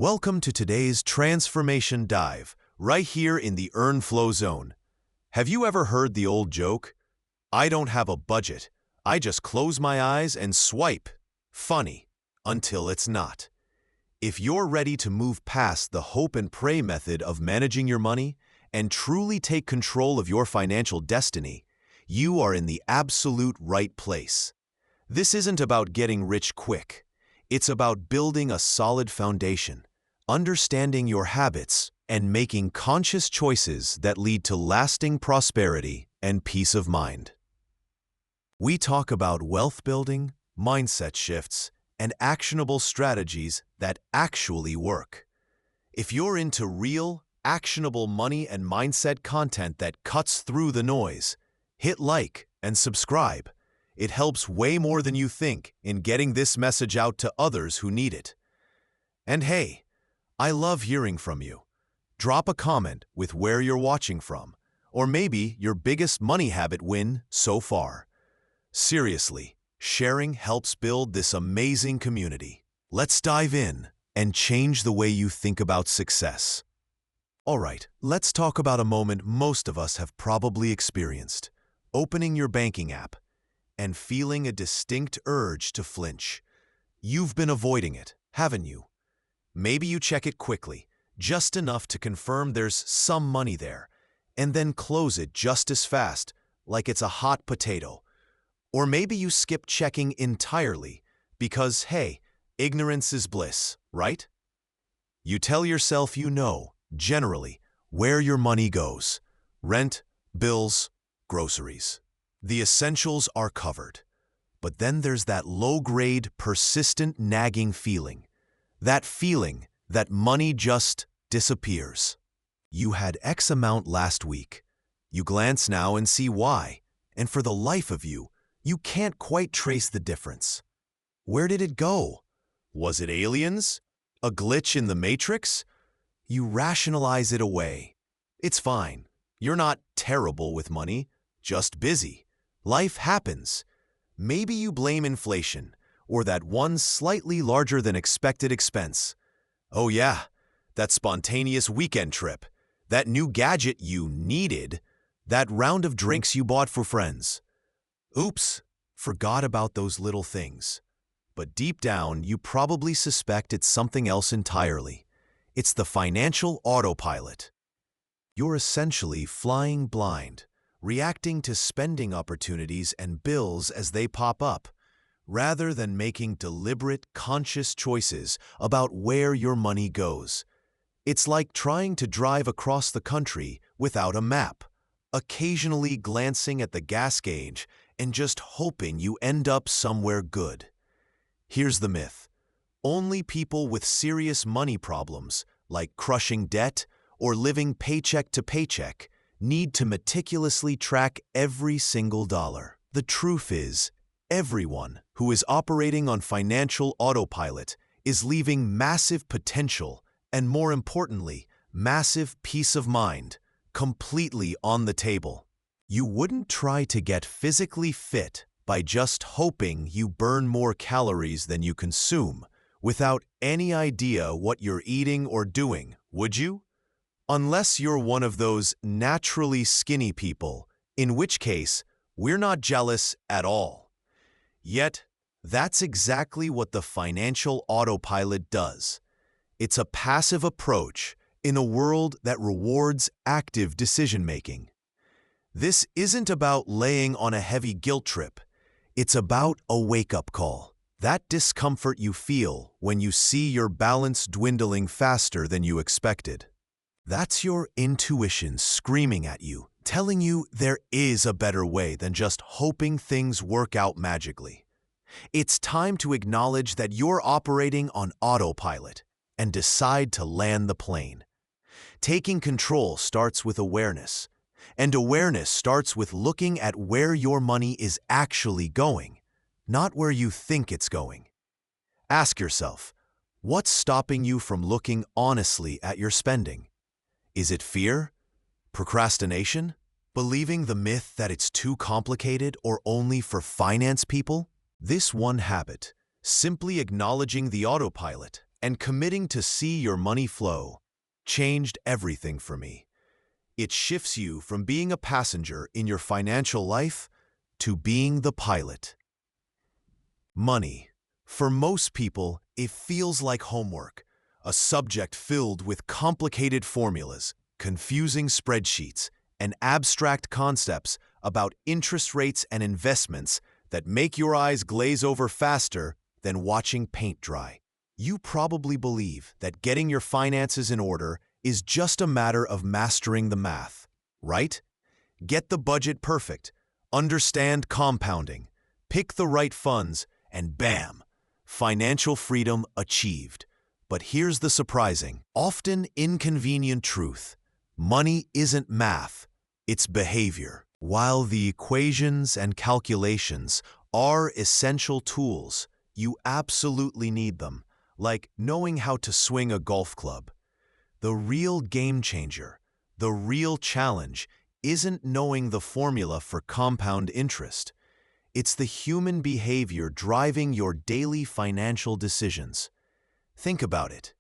Welcome to today's transformation dive, right here in the Earn Flow Zone. Have you ever heard the old joke? I don't have a budget. I just close my eyes and swipe. Funny, until it's not. If you're ready to move past the hope and pray method of managing your money and truly take control of your financial destiny, you are in the absolute right place. This isn't about getting rich quick. It's about building a solid foundation, understanding your habits, and making conscious choices that lead to lasting prosperity and peace of mind. We talk about wealth building, mindset shifts, and actionable strategies that actually work. If you're into real, actionable money and mindset content that cuts through the noise, hit like and subscribe. It helps way more than you think in getting this message out to others who need it. And hey, I love hearing from you. Drop a comment with where you're watching from, or maybe your biggest money habit win so far. Seriously, sharing helps build this amazing community. Let's dive in and change the way you think about success. All right, let's talk about a moment most of us have probably experienced: opening your banking app and feeling a distinct urge to flinch. You've been avoiding it, haven't you? Maybe you check it quickly, just enough to confirm there's some money there, and then close it just as fast, like it's a hot potato. Or maybe you skip checking entirely because, hey, ignorance is bliss, right? You tell yourself you know, generally, where your money goes: rent, bills, groceries. The essentials are covered. But then there's that low-grade, persistent, nagging feeling. That feeling that money just disappears. You had X amount last week. You glance now and see why, and for the life of you, you can't quite trace the difference. Where did it go? Was it aliens? A glitch in the matrix? You rationalize it away. It's fine. You're not terrible with money, just busy. Life happens. Maybe you blame inflation or that one slightly larger than expected expense. Oh yeah, that spontaneous weekend trip, that new gadget you needed, that round of drinks you bought for friends. Oops, forgot about those little things. But deep down, you probably suspect it's something else entirely. It's the financial autopilot. You're essentially flying blind, reacting to spending opportunities and bills as they pop up, rather than making deliberate, conscious choices about where your money goes. It's like trying to drive across the country without a map, occasionally glancing at the gas gauge and just hoping you end up somewhere good. Here's the myth: only people with serious money problems, like crushing debt or living paycheck to paycheck, need to meticulously track every single dollar. The truth is, everyone who is operating on financial autopilot is leaving massive potential and, more importantly, massive peace of mind completely on the table. You wouldn't try to get physically fit by just hoping you burn more calories than you consume without any idea what you're eating or doing, would you? Unless you're one of those naturally skinny people, in which case, we're not jealous at all. Yet, that's exactly what the financial autopilot does. It's a passive approach in a world that rewards active decision-making. This isn't about laying on a heavy guilt trip. It's about a wake-up call. That discomfort you feel when you see your balance dwindling faster than you expected. That's your intuition screaming at you, telling you there is a better way than just hoping things work out magically. It's time to acknowledge that you're operating on autopilot and decide to land the plane. Taking control starts with awareness, and awareness starts with looking at where your money is actually going, not where you think it's going. Ask yourself, what's stopping you from looking honestly at your spending? Is it fear? Procrastination? Believing the myth that it's too complicated or only for finance people? This one habit, simply acknowledging the autopilot, and committing to see your money flow changed everything for me. It shifts you from being a passenger in your financial life to being the pilot. Money. For most people, it feels like homework, a subject filled with complicated formulas, confusing spreadsheets, and abstract concepts about interest rates and investments that make your eyes glaze over faster than watching paint dry. You probably believe that getting your finances in order is just a matter of mastering the math, right? Get the budget perfect, understand compounding, pick the right funds, and bam, financial freedom achieved. But here's the surprising, often inconvenient truth. Money isn't math, it's behavior. While the equations and calculations are essential tools, you absolutely need them, like knowing how to swing a golf club. The real game changer, the real challenge, isn't knowing the formula for compound interest. It's the human behavior driving your daily financial decisions. Think about it.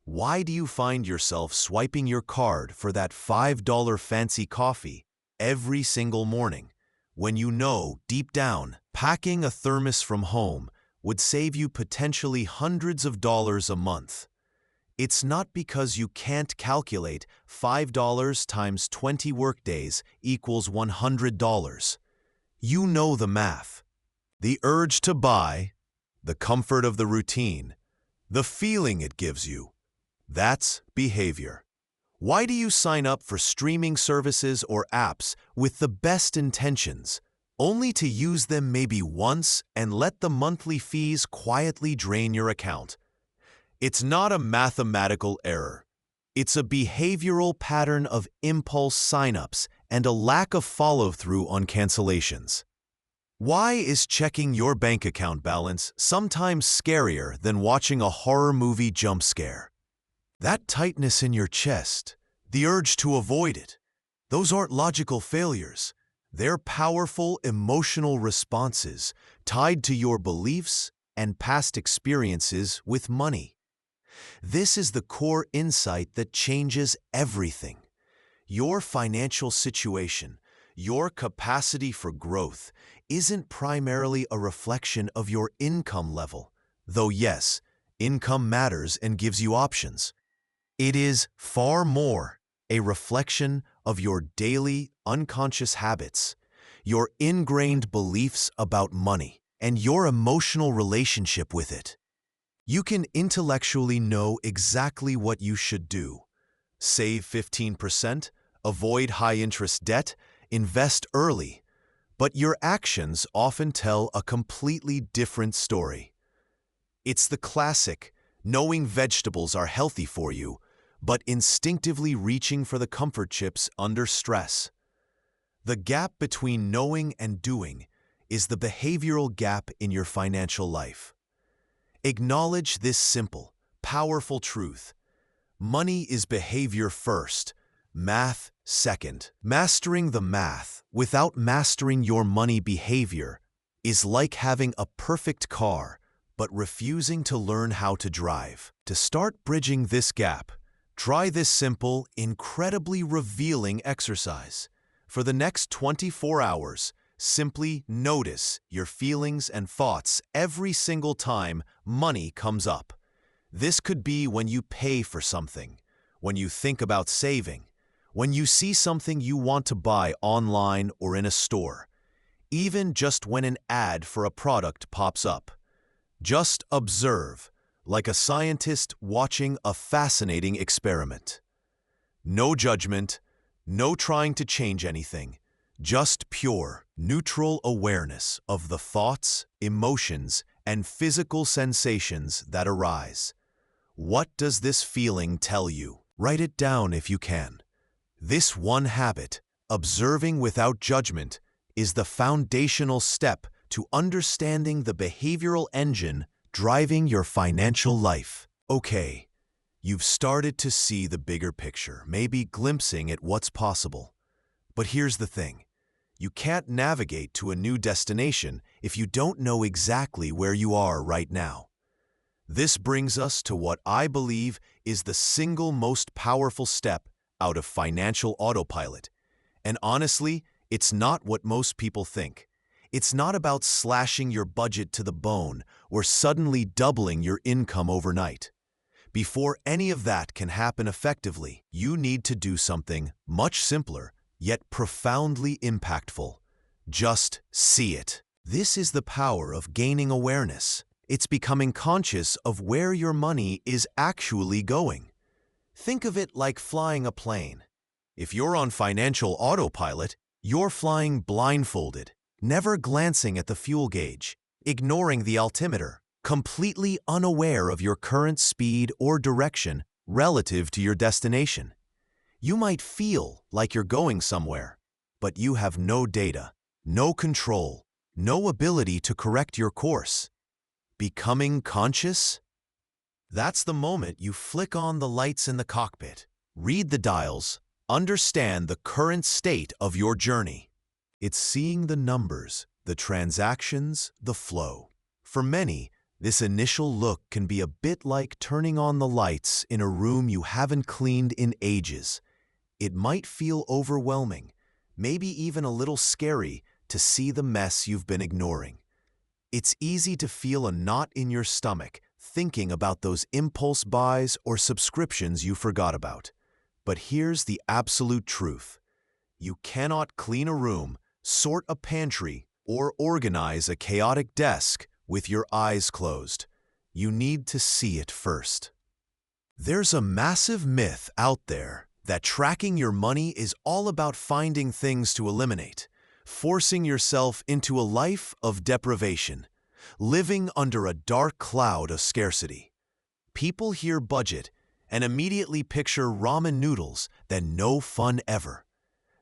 Why do you find yourself swiping your card for that $5 fancy coffee every single morning, when you know, deep down, packing a thermos from home would save you potentially hundreds of dollars a month? It's not because you can't calculate $5 times 20 workdays equals $100. You know the math. The urge to buy, the comfort of the routine, the feeling it gives you. That's behavior. Why do you sign up for streaming services or apps with the best intentions, only to use them maybe once and let the monthly fees quietly drain your account? It's not a mathematical error. It's a behavioral pattern of impulse signups and a lack of follow-through on cancellations. Why is checking your bank account balance sometimes scarier than watching a horror movie jump scare? That tightness in your chest, the urge to avoid it, those aren't logical failures. They're powerful emotional responses tied to your beliefs and past experiences with money. This is the core insight that changes everything. Your financial situation, your capacity for growth, isn't primarily a reflection of your income level, though yes, income matters and gives you options. It is far more a reflection of your daily unconscious habits, your ingrained beliefs about money, and your emotional relationship with it. You can intellectually know exactly what you should do. Save 15%, avoid high-interest debt, invest early. But your actions often tell a completely different story. It's the classic, knowing vegetables are healthy for you, but instinctively reaching for the comfort chips under stress. The gap between knowing and doing is the behavioral gap in your financial life. Acknowledge this simple, powerful truth. Money is behavior first, math second. Mastering the math without mastering your money behavior is like having a perfect car but refusing to learn how to drive. To start bridging this gap, try this simple, incredibly revealing exercise. For the next 24 hours, simply notice your feelings and thoughts every single time money comes up. This could be when you pay for something, when you think about saving, when you see something you want to buy online or in a store, even just when an ad for a product pops up. Just observe, like a scientist watching a fascinating experiment. No judgment, no trying to change anything, just pure, neutral awareness of the thoughts, emotions, and physical sensations that arise. What does this feeling tell you? Write it down if you can. This one habit, observing without judgment, is the foundational step to understanding the behavioral engine driving your financial life. Okay, you've started to see the bigger picture, maybe glimpsing at what's possible. But here's the thing. You can't navigate to a new destination if you don't know exactly where you are right now. This brings us to what I believe is the single most powerful step out of financial autopilot. And honestly, it's not what most people think. It's not about slashing your budget to the bone or suddenly doubling your income overnight. Before any of that can happen effectively, you need to do something much simpler, yet profoundly impactful. Just see it. This is the power of gaining awareness. It's becoming conscious of where your money is actually going. Think of it like flying a plane. If you're on financial autopilot, you're flying blindfolded, never glancing at the fuel gauge, ignoring the altimeter, completely unaware of your current speed or direction relative to your destination. You might feel like you're going somewhere, but you have no data, no control, no ability to correct your course. Becoming conscious? That's the moment you flick on the lights in the cockpit, read the dials, understand the current state of your journey. It's seeing the numbers, the transactions, the flow. For many, this initial look can be a bit like turning on the lights in a room you haven't cleaned in ages. It might feel overwhelming, maybe even a little scary to see the mess you've been ignoring. It's easy to feel a knot in your stomach thinking about those impulse buys or subscriptions you forgot about. But here's the absolute truth. You cannot clean a room, sort a pantry, or organize a chaotic desk with your eyes closed. You need to see it first. There's a massive myth out there that tracking your money is all about finding things to eliminate, forcing yourself into a life of deprivation, living under a dark cloud of scarcity. People hear budget and immediately picture ramen noodles, then no fun ever.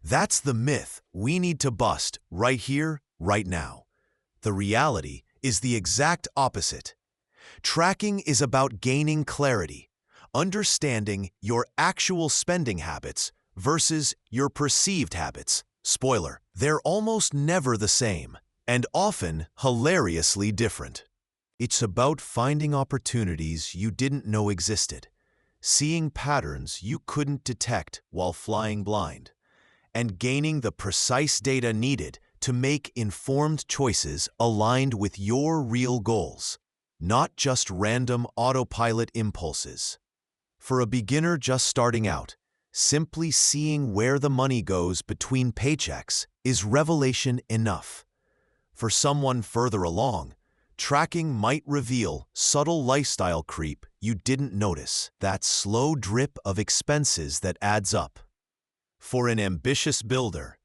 That's the myth we need to bust right here, right now. The reality is the exact opposite. Tracking is about gaining clarity, understanding your actual spending habits versus your perceived habits. Spoiler, they're almost never the same, and often hilariously different. It's about finding opportunities you didn't know existed, seeing patterns you couldn't detect while flying blind, and gaining the precise data needed to make informed choices aligned with your real goals, not just random autopilot impulses. For a beginner just starting out, simply seeing where the money goes between paychecks is revelation enough. For someone further along, tracking might reveal subtle lifestyle creep you didn't notice, that slow drip of expenses that adds up. For an ambitious builder,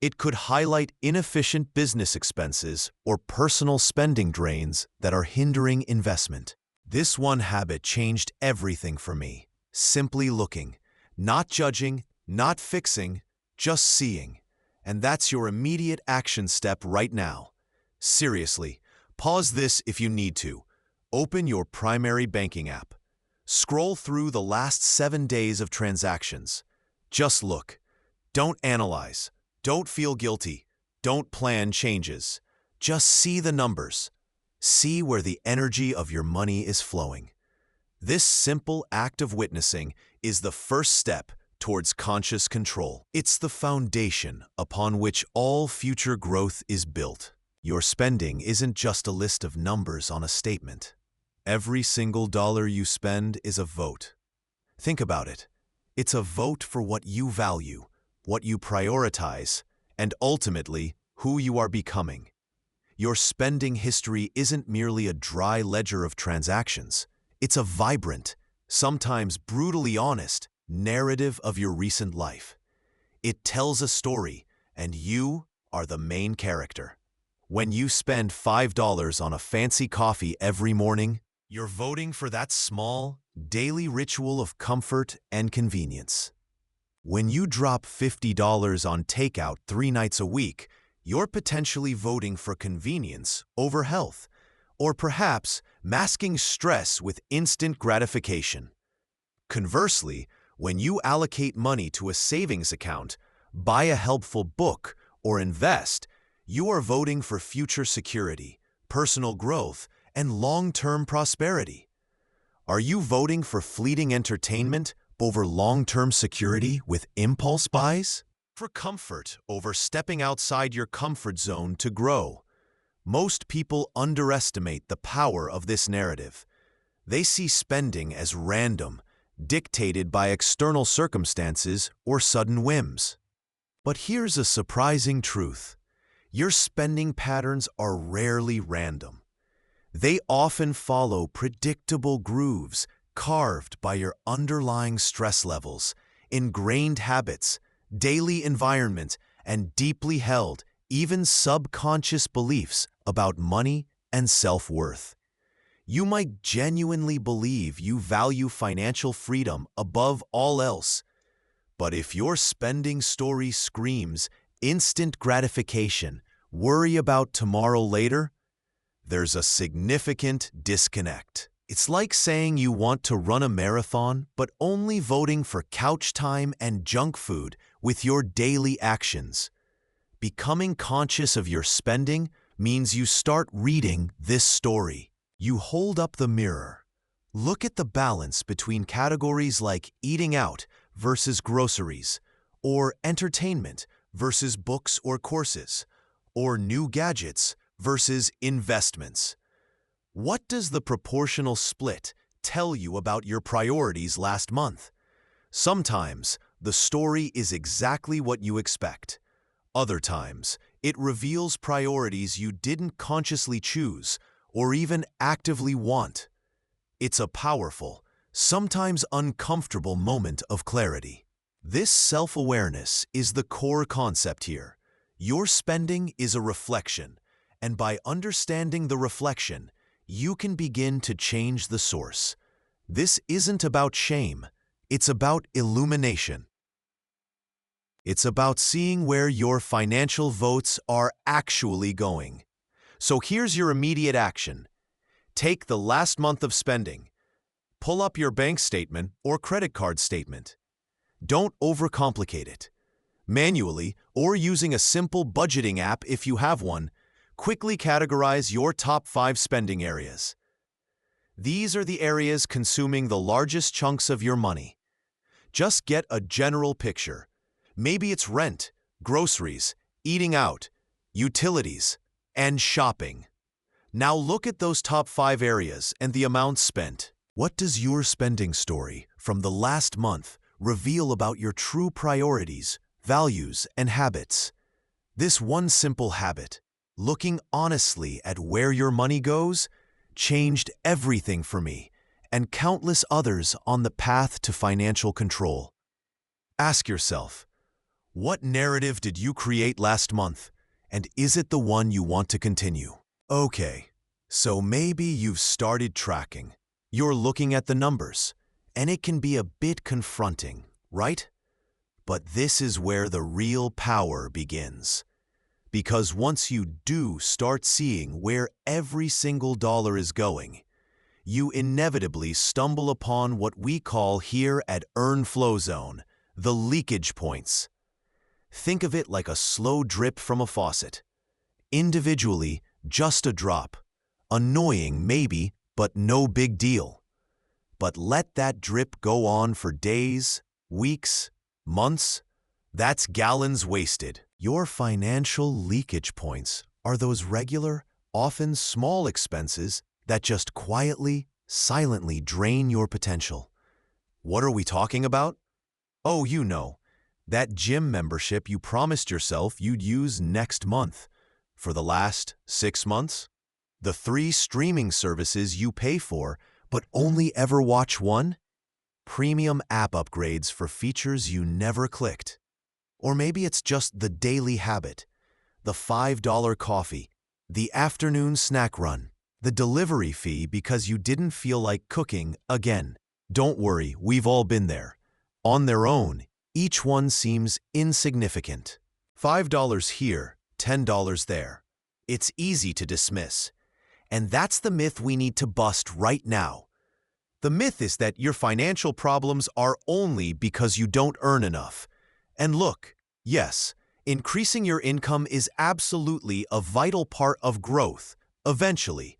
it could highlight inefficient business expenses or personal spending drains that are hindering investment. This one habit changed everything for me. Simply looking, not judging, not fixing, just seeing. And that's your immediate action step right now. Seriously, pause this if you need to. Open your primary banking app. Scroll through the last 7 days of transactions. Just look. Don't analyze. Don't feel guilty. Don't plan changes. Just see the numbers. See where the energy of your money is flowing. This simple act of witnessing is the first step towards conscious control. It's the foundation upon which all future growth is built. Your spending isn't just a list of numbers on a statement. Every single dollar you spend is a vote. Think about it. It's a vote for what you value, what you prioritize, and ultimately, who you are becoming. Your spending history isn't merely a dry ledger of transactions. It's a vibrant, sometimes brutally honest, narrative of your recent life. It tells a story, and you are the main character. When you spend $5 on a fancy coffee every morning, you're voting for that small, daily ritual of comfort and convenience. When you drop $50 on takeout 3 nights a week, you're potentially voting for convenience over health, or perhaps masking stress with instant gratification. Conversely, when you allocate money to a savings account, buy a helpful book, or invest, you are voting for future security, personal growth, and long-term prosperity. Are you voting for fleeting entertainment over long-term security with impulse buys? For comfort over stepping outside your comfort zone to grow? Most people underestimate the power of this narrative. They see spending as random, dictated by external circumstances or sudden whims. But here's a surprising truth. Your spending patterns are rarely random. They often follow predictable grooves carved by your underlying stress levels, ingrained habits, daily environment, and deeply held, even subconscious beliefs about money and self-worth. You might genuinely believe you value financial freedom above all else, but if your spending story screams instant gratification, worry about tomorrow later, there's a significant disconnect. It's like saying you want to run a marathon but only voting for couch time and junk food with your daily actions. Becoming conscious of your spending means you start reading this story. You hold up the mirror. Look at the balance between categories like eating out versus groceries, or entertainment versus books or courses, or new gadgets versus investments. What does the proportional split tell you about your priorities last month? Sometimes the story is exactly what you expect. Other times, it reveals priorities you didn't consciously choose or even actively want. It's a powerful, sometimes uncomfortable moment of clarity. This self-awareness is the core concept here. Your spending is a reflection, and by understanding the reflection, you can begin to change the source. This isn't about shame, it's about illumination. It's about seeing where your financial votes are actually going. So here's your immediate action. Take the last month of spending. Pull up your bank statement or credit card statement. Don't overcomplicate it. Manually, or using a simple budgeting app if you have one, quickly categorize your top 5 spending areas. These are the areas consuming the largest chunks of your money. Just get a general picture. Maybe it's rent, groceries, eating out, utilities, and shopping. Now look at those top 5 areas and the amounts spent. What does your spending story from the last month reveal about your true priorities, values, and habits? This one simple habit, looking honestly at where your money goes, changed everything for me and countless others on the path to financial control. Ask yourself, what narrative did you create last month, and is it the one you want to continue? Okay, so maybe you've started tracking. You're looking at the numbers, and it can be a bit confronting, right? But this is where the real power begins. Because once you do start seeing where every single dollar is going, you inevitably stumble upon what we call here at Earn Flow Zone, the leakage points. Think of it like a slow drip from a faucet. Individually, just a drop. Annoying maybe, but no big deal. But let that drip go on for days, weeks, months. That's gallons wasted. Your financial leakage points are those regular, often small expenses that just quietly, silently drain your potential. What are we talking about? Oh, you know. That gym membership you promised yourself you'd use next month. For the last 6 months? The 3 streaming services you pay for, but only ever watch one? Premium app upgrades for features you never clicked. Or maybe it's just the daily habit. The $5 coffee, the afternoon snack run, the delivery fee because you didn't feel like cooking again. Don't worry, we've all been there. On their own, each one seems insignificant. $5 here, $10 there. It's easy to dismiss. And that's the myth we need to bust right now. The myth is that your financial problems are only because you don't earn enough. And look, yes, increasing your income is absolutely a vital part of growth, eventually.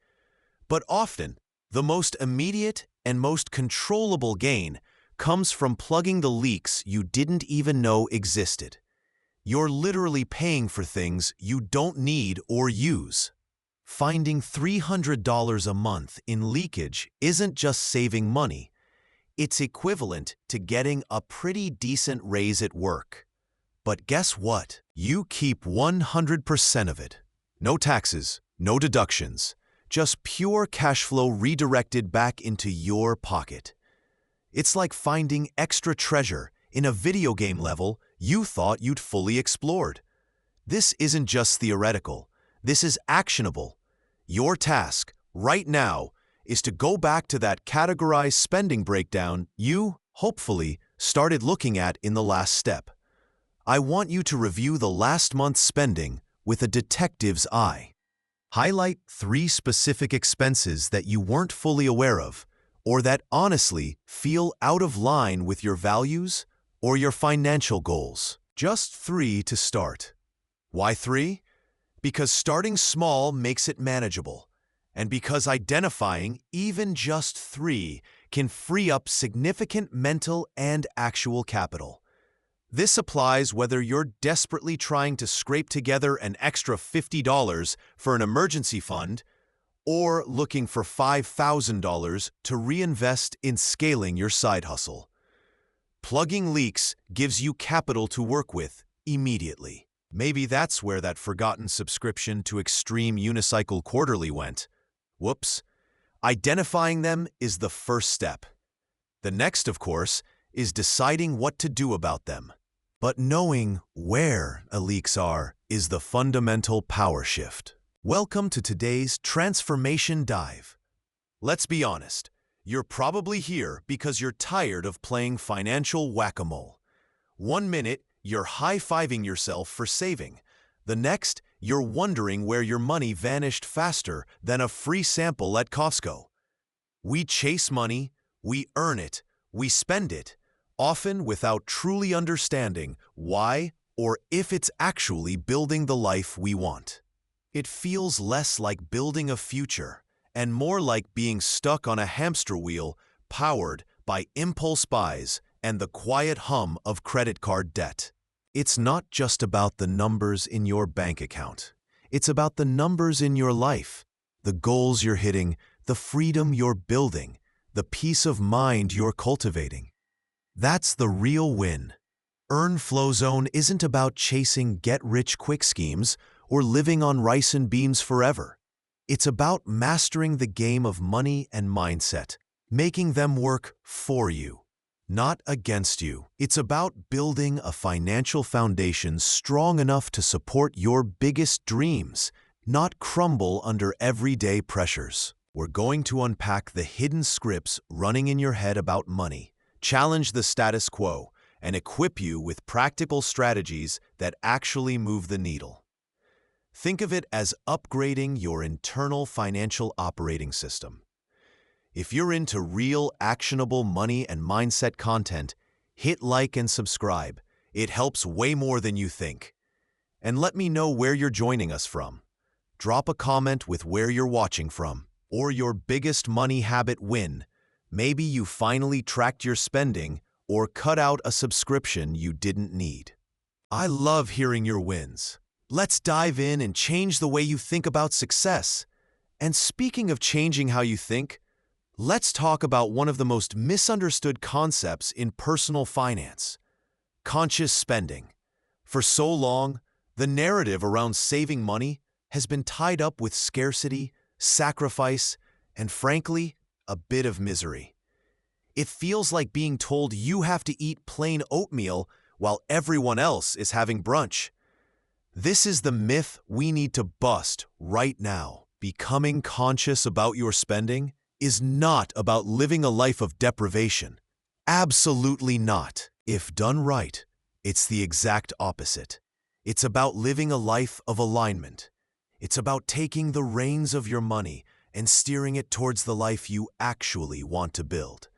But often, the most immediate and most controllable gain comes from plugging the leaks you didn't even know existed. You're literally paying for things you don't need or use. Finding $300 a month in leakage isn't just saving money. It's equivalent to getting a pretty decent raise at work. But guess what? You keep 100% of it. No taxes, no deductions, just pure cash flow redirected back into your pocket. It's like finding extra treasure in a video game level you thought you'd fully explored. This isn't just theoretical. This is actionable. Your task, right now, is to go back to that categorized spending breakdown you, hopefully, started looking at in the last step. I want you to review the last month's spending with a detective's eye. Highlight 3 specific expenses that you weren't fully aware of, or that honestly feel out of line with your values or your financial goals. Just 3 to start. Why 3? Because starting small makes it manageable, and because identifying even just 3 can free up significant mental and actual capital. This applies whether you're desperately trying to scrape together an extra $50 for an emergency fund or looking for $5,000 to reinvest in scaling your side hustle. Plugging leaks gives you capital to work with immediately. Maybe that's where that forgotten subscription to Extreme Unicycle Quarterly went. Whoops. Identifying them is the first step. The next, of course, is deciding what to do about them. But knowing where leaks are is the fundamental power shift. Welcome to today's Transformation Dive. Let's be honest, you're probably here because you're tired of playing financial whack-a-mole. One minute, you're high-fiving yourself for saving. The next, you're wondering where your money vanished faster than a free sample at Costco. We chase money, we earn it, we spend it, often without truly understanding why or if it's actually building the life we want. It feels less like building a future and more like being stuck on a hamster wheel powered by impulse buys and the quiet hum of credit card debt. It's not just about the numbers in your bank account. It's about the numbers in your life, the goals you're hitting, the freedom you're building, the peace of mind you're cultivating. That's the real win. Earn Flow Zone isn't about chasing get-rich-quick schemes or living on rice and beans forever. It's about mastering the game of money and mindset, making them work for you, not against you. It's about building a financial foundation strong enough to support your biggest dreams, not crumble under everyday pressures. We're going to unpack the hidden scripts running in your head about money, challenge the status quo, and equip you with practical strategies that actually move the needle. Think of it as upgrading your internal financial operating system. If you're into real, actionable money and mindset content, hit like and subscribe. It helps way more than you think. And let me know where you're joining us from. Drop a comment with where you're watching from, or your biggest money habit win. Maybe you finally tracked your spending or cut out a subscription you didn't need. I love hearing your wins. Let's dive in and change the way you think about success. And speaking of changing how you think, let's talk about one of the most misunderstood concepts in personal finance: conscious spending. For so long, the narrative around saving money has been tied up with scarcity, sacrifice, and frankly, a bit of misery. It feels like being told you have to eat plain oatmeal while everyone else is having brunch. This is the myth we need to bust right now. Becoming conscious about your spending is not about living a life of deprivation. Absolutely not. If done right, it's the exact opposite. It's about living a life of alignment. It's about taking the reins of your money and steering it towards the life you actually want to build,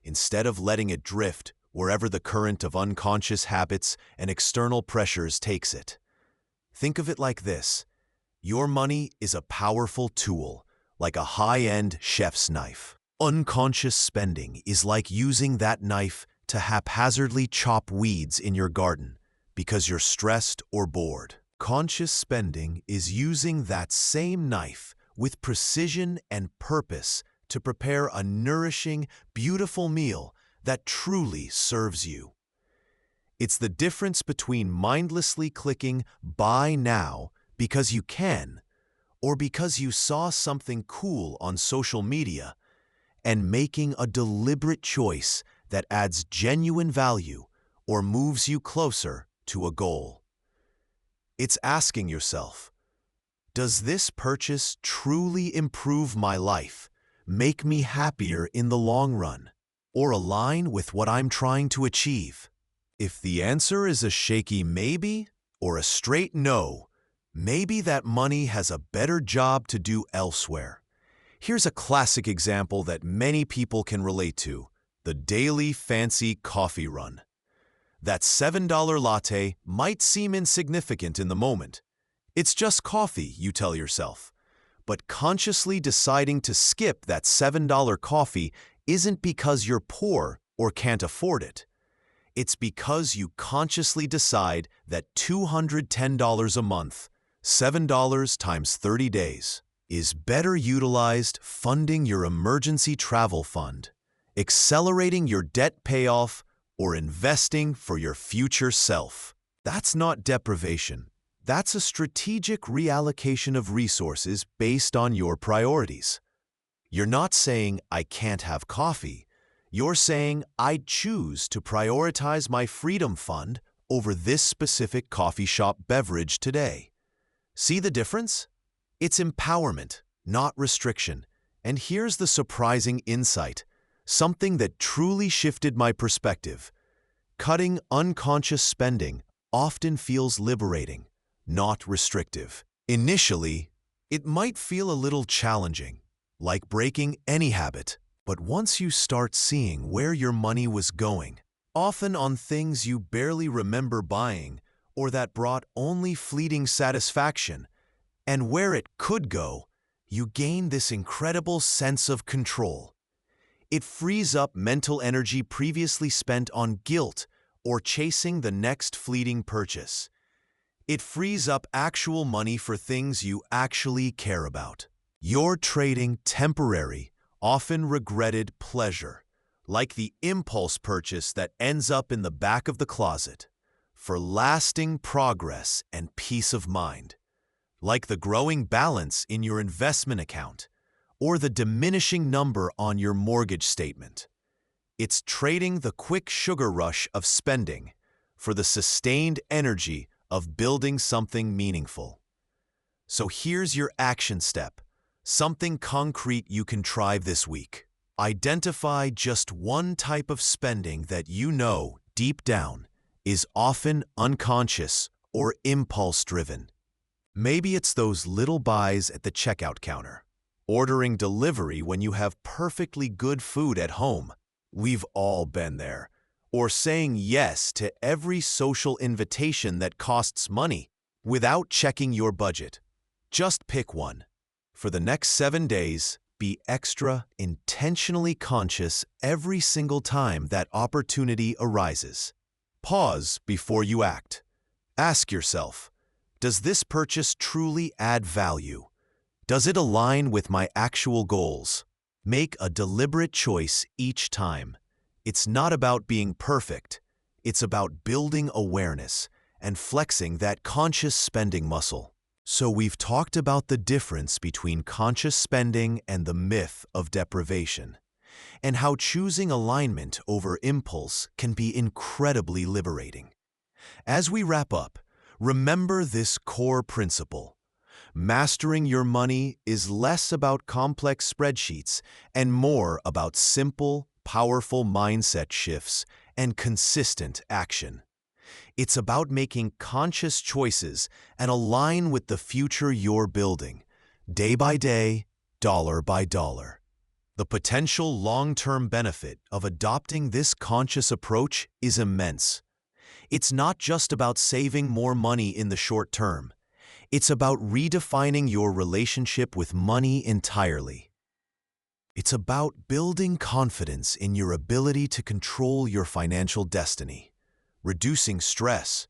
instead of letting it drift wherever the current of unconscious habits and external pressures takes it. Think of it like this: your money is a powerful tool, like a high-end chef's knife. Unconscious spending is like using that knife to haphazardly chop weeds in your garden because you're stressed or bored. Conscious spending is using that same knife with precision and purpose to prepare a nourishing, beautiful meal that truly serves you. It's the difference between mindlessly clicking "Buy now" because you can, or because you saw something cool on social media, and making a deliberate choice that adds genuine value or moves you closer to a goal. It's asking yourself, does this purchase truly improve my life, make me happier in the long run, or align with what I'm trying to achieve? If the answer is a shaky maybe or a straight no, maybe that money has a better job to do elsewhere. Here's a classic example that many people can relate to: the daily fancy coffee run. That $7 latte might seem insignificant in the moment. It's just coffee, you tell yourself. But consciously deciding to skip that $7 coffee isn't because you're poor or can't afford it. It's because you consciously decide that $210 a month, $7 times 30 days, is better utilized funding your emergency travel fund, accelerating your debt payoff, or investing for your future self. That's not deprivation. That's a strategic reallocation of resources based on your priorities. You're not saying, "I can't have coffee." You're saying, "I'd choose to prioritize my freedom fund over this specific coffee shop beverage today." See the difference? It's empowerment, not restriction. And here's the surprising insight, something that truly shifted my perspective. Cutting unconscious spending often feels liberating, not restrictive. Initially, it might feel a little challenging, like breaking any habit. But once you start seeing where your money was going, often on things you barely remember buying or that brought only fleeting satisfaction, and where it could go, you gain this incredible sense of control. It frees up mental energy previously spent on guilt or chasing the next fleeting purchase. It frees up actual money for things you actually care about. You're trading temporary, often regretted pleasure, like the impulse purchase that ends up in the back of the closet, for lasting progress and peace of mind, like the growing balance in your investment account or the diminishing number on your mortgage statement. It's trading the quick sugar rush of spending for the sustained energy of building something meaningful. So here's your action step. Something concrete you can try this week. Identify just one type of spending that you know, deep down, is often unconscious or impulse-driven. Maybe it's those little buys at the checkout counter, ordering delivery when you have perfectly good food at home. We've all been there. Or saying yes to every social invitation that costs money without checking your budget. Just pick one. For the next 7 days, be extra intentionally conscious every single time that opportunity arises. Pause before you act. Ask yourself, does this purchase truly add value? Does it align with my actual goals? Make a deliberate choice each time. It's not about being perfect. It's about building awareness and flexing that conscious spending muscle. So we've talked about the difference between conscious spending and the myth of deprivation, and how choosing alignment over impulse can be incredibly liberating. As we wrap up, remember this core principle. Mastering your money is less about complex spreadsheets and more about simple, powerful mindset shifts and consistent action. It's about making conscious choices and align with the future you're building, day by day, dollar by dollar. The potential long-term benefit of adopting this conscious approach is immense. It's not just about saving more money in the short term. It's about redefining your relationship with money entirely. It's about building confidence in your ability to control your financial destiny, reducing stress,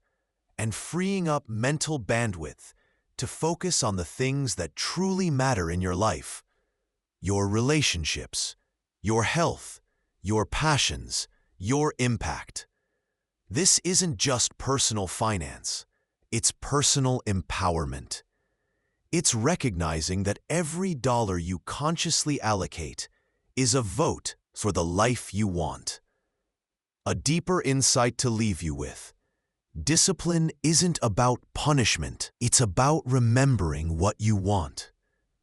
and freeing up mental bandwidth to focus on the things that truly matter in your life: your relationships, your health, your passions, your impact. This isn't just personal finance, it's personal empowerment. It's recognizing that every dollar you consciously allocate is a vote for the life you want. A deeper insight to leave you with: discipline isn't about punishment, it's about remembering what you want.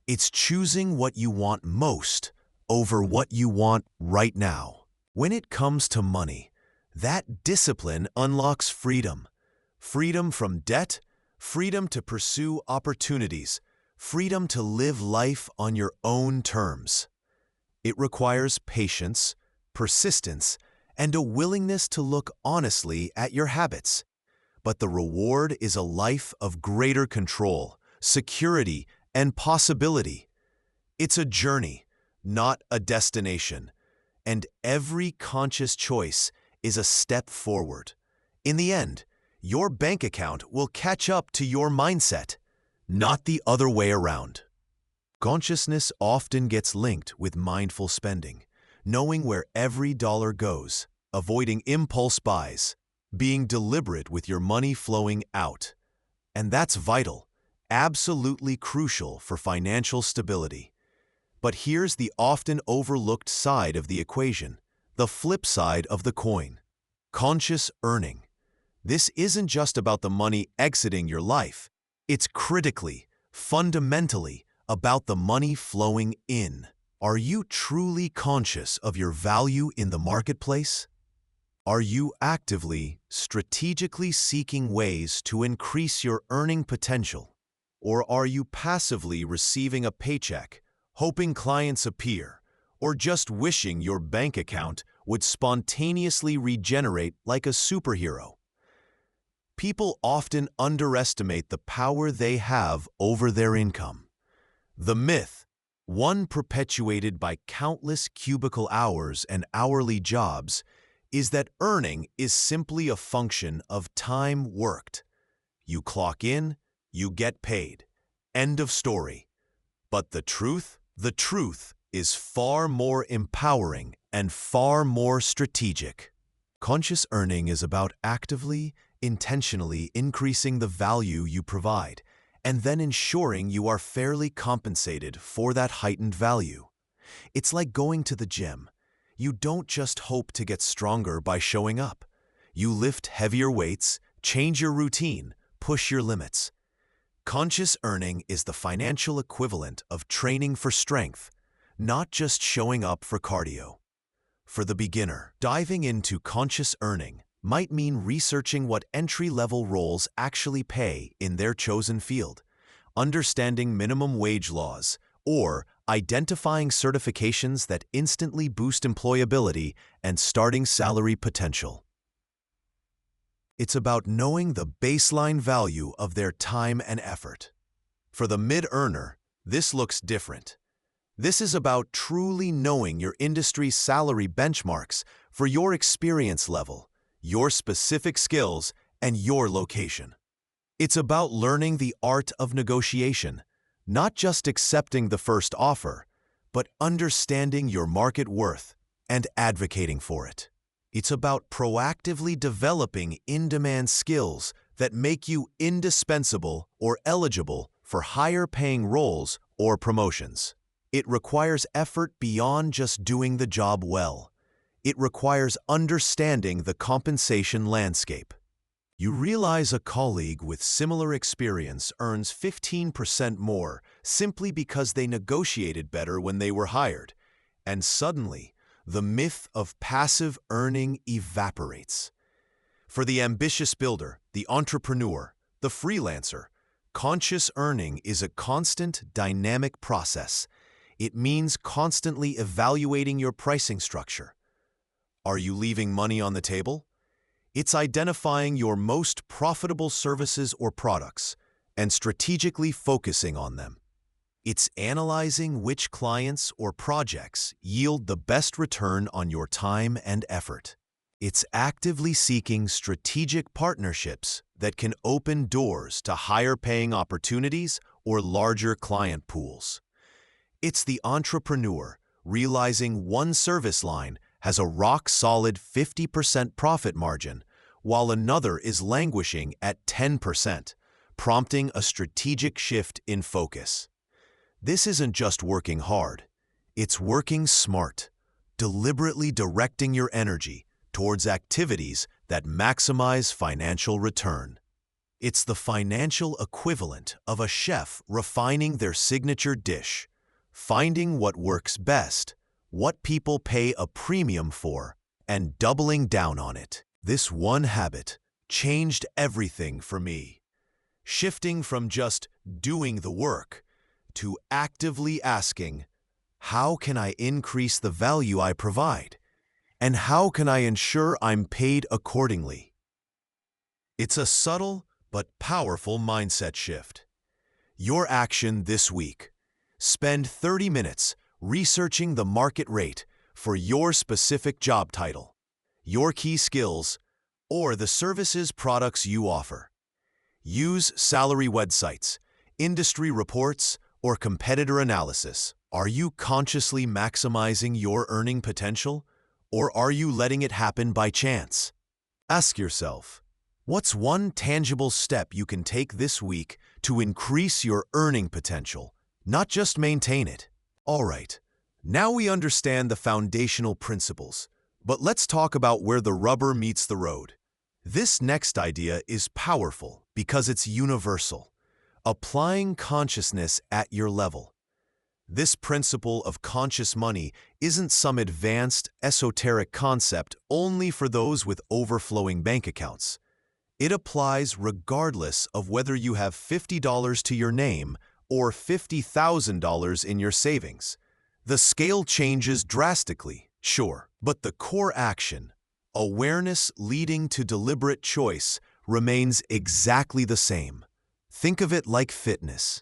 It's choosing what you want most over what you want right now. When it comes to money, that discipline unlocks freedom. Freedom from debt, freedom to pursue opportunities, freedom to live life on your own terms. It requires patience, persistence, and a willingness to look honestly at your habits. But the reward is a life of greater control, security, and possibility. It's a journey, not a destination, and every conscious choice is a step forward. In the end, your bank account will catch up to your mindset, not the other way around. Consciousness often gets linked with mindful spending, knowing where every dollar goes, avoiding impulse buys, being deliberate with your money flowing out. And that's vital, absolutely crucial for financial stability. But here's the often overlooked side of the equation, the flip side of the coin: conscious earning. This isn't just about the money exiting your life. It's critically, fundamentally about the money flowing in. Are you truly conscious of your value in the marketplace? Are you actively, strategically seeking ways to increase your earning potential? Or are you passively receiving a paycheck, hoping clients appear, or just wishing your bank account would spontaneously regenerate like a superhero? People often underestimate the power they have over their income. The myth, one perpetuated by countless cubicle hours and hourly jobs, is that earning is simply a function of time worked. You clock in, you get paid. End of story. But the truth is far more empowering and far more strategic. Conscious earning is about actively, intentionally increasing the value you provide, and then ensuring you are fairly compensated for that heightened value. It's like going to the gym. You don't just hope to get stronger by showing up. You lift heavier weights, change your routine, push your limits. Conscious earning is the financial equivalent of training for strength, not just showing up for cardio. For the beginner, diving into conscious earning might mean researching what entry-level roles actually pay in their chosen field, understanding minimum wage laws, or identifying certifications that instantly boost employability and starting salary potential. It's about knowing the baseline value of their time and effort. For the mid-earner, this looks different. This is about truly knowing your industry's salary benchmarks for your experience level, your specific skills, and your location. It's about learning the art of negotiation, not just accepting the first offer, but understanding your market worth and advocating for it. It's about proactively developing in-demand skills that make you indispensable or eligible for higher-paying roles or promotions. It requires effort beyond just doing the job well. It requires understanding the compensation landscape. You realize a colleague with similar experience earns 15% more simply because they negotiated better when they were hired, and suddenly, the myth of passive earning evaporates. For the ambitious builder, the entrepreneur, the freelancer, conscious earning is a constant, dynamic process. It means constantly evaluating your pricing structure. Are you leaving money on the table? It's identifying your most profitable services or products and strategically focusing on them. It's analyzing which clients or projects yield the best return on your time and effort. It's actively seeking strategic partnerships that can open doors to higher-paying opportunities or larger client pools. It's the entrepreneur realizing one service line has a rock-solid 50% profit margin, while another is languishing at 10%, prompting a strategic shift in focus. This isn't just working hard, it's working smart, deliberately directing your energy towards activities that maximize financial return. It's the financial equivalent of a chef refining their signature dish, finding what works best, what people pay a premium for, and doubling down on it. This one habit changed everything for me, shifting from just doing the work to actively asking, how can I increase the value I provide? And how can I ensure I'm paid accordingly? It's a subtle but powerful mindset shift. Your action this week: spend 30 minutes researching the market rate for your specific job title, your key skills, or the services products you offer. Use salary websites, industry reports, or competitor analysis. Are you consciously maximizing your earning potential, or are you letting it happen by chance? Ask yourself, what's one tangible step you can take this week to increase your earning potential, not just maintain it? All right, now we understand the foundational principles, but let's talk about where the rubber meets the road. This next idea is powerful because it's universal: applying consciousness at your level. This principle of conscious money isn't some advanced, esoteric concept only for those with overflowing bank accounts. It applies regardless of whether you have $50 to your name or $50,000 in your savings. The scale changes drastically, sure, but the core action, awareness leading to deliberate choice, remains exactly the same. Think of it like fitness.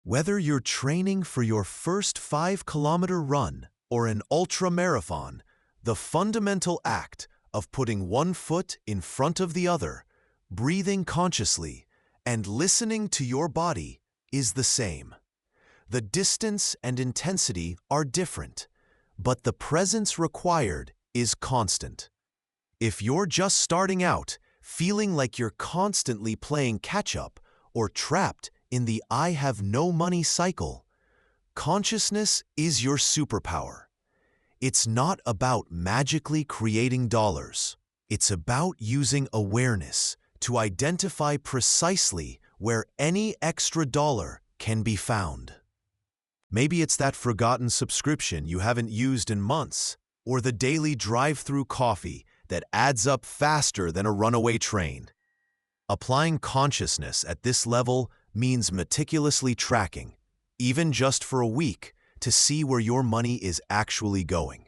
Whether you're training for your first 5-kilometer run or an ultra-marathon, the fundamental act of putting one foot in front of the other, breathing consciously, and listening to your body is the same. The distance and intensity are different, but the presence required is constant. If you're just starting out, feeling like you're constantly playing catch-up or trapped in the "I have no money" cycle, consciousness is your superpower. It's not about magically creating dollars. It's about using awareness to identify precisely where any extra dollar can be found. Maybe it's that forgotten subscription you haven't used in months, or the daily drive-through coffee that adds up faster than a runaway train. Applying consciousness at this level means meticulously tracking, even just for a week, to see where your money is actually going.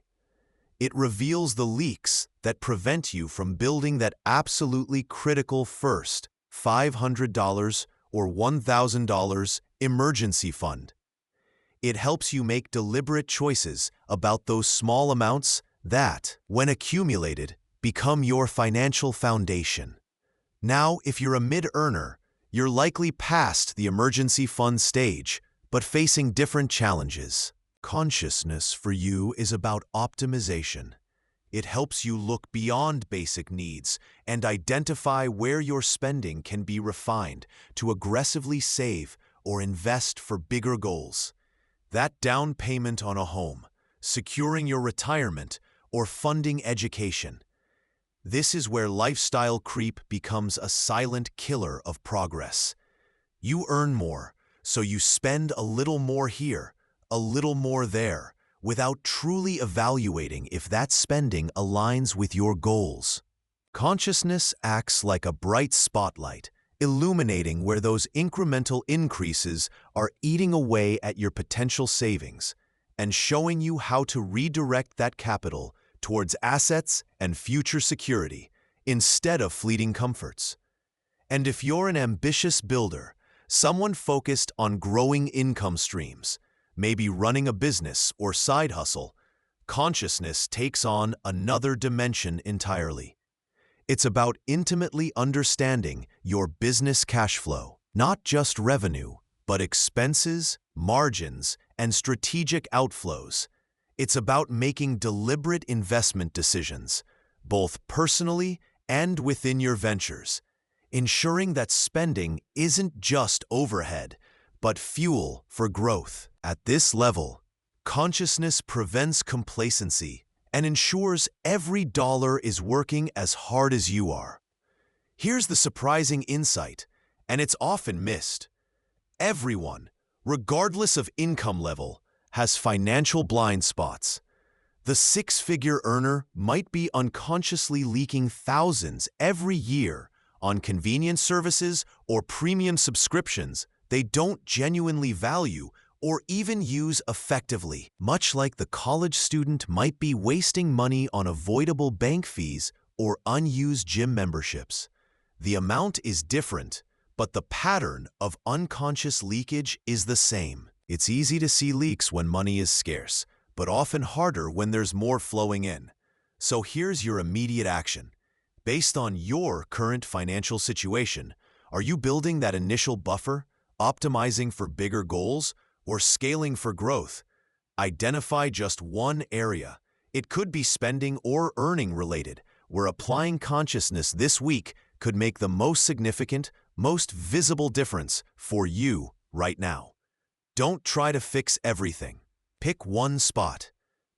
It reveals the leaks that prevent you from building that absolutely critical first $500 or $1,000 emergency fund. It helps you make deliberate choices about those small amounts that, when accumulated, become your financial foundation. Now, if you're a mid-earner, you're likely past the emergency fund stage, but facing different challenges. Consciousness for you is about optimization. It helps you look beyond basic needs and identify where your spending can be refined to aggressively save or invest for bigger goals. That down payment on a home, securing your retirement, or funding education. This is where lifestyle creep becomes a silent killer of progress. You earn more, so you spend a little more here, a little more there, without truly evaluating if that spending aligns with your goals. Consciousness acts like a bright spotlight, illuminating where those incremental increases are eating away at your potential savings and showing you how to redirect that capital towards assets and future security instead of fleeting comforts. And if you're an ambitious builder, someone focused on growing income streams, maybe running a business or side hustle, consciousness takes on another dimension entirely. It's about intimately understanding your business cash flow, not just revenue, but expenses, margins, and strategic outflows. It's about making deliberate investment decisions, both personally and within your ventures, ensuring that spending isn't just overhead, but fuel for growth. At this level, consciousness prevents complacency and ensures every dollar is working as hard as you are. Here's the surprising insight, and it's often missed. Everyone, regardless of income level, has financial blind spots. The six-figure earner might be unconsciously leaking thousands every year on convenience services or premium subscriptions they don't genuinely value or even use effectively, much like the college student might be wasting money on avoidable bank fees or unused gym memberships. The amount is different, but the pattern of unconscious leakage is the same. It's easy to see leaks when money is scarce, but often harder when there's more flowing in. So here's your immediate action. Based on your current financial situation, are you building that initial buffer, optimizing for bigger goals, or scaling for growth? Identify just one area. It could be spending or earning related, where applying consciousness this week could make the most significant, most visible difference for you right now. Don't try to fix everything. Pick one spot.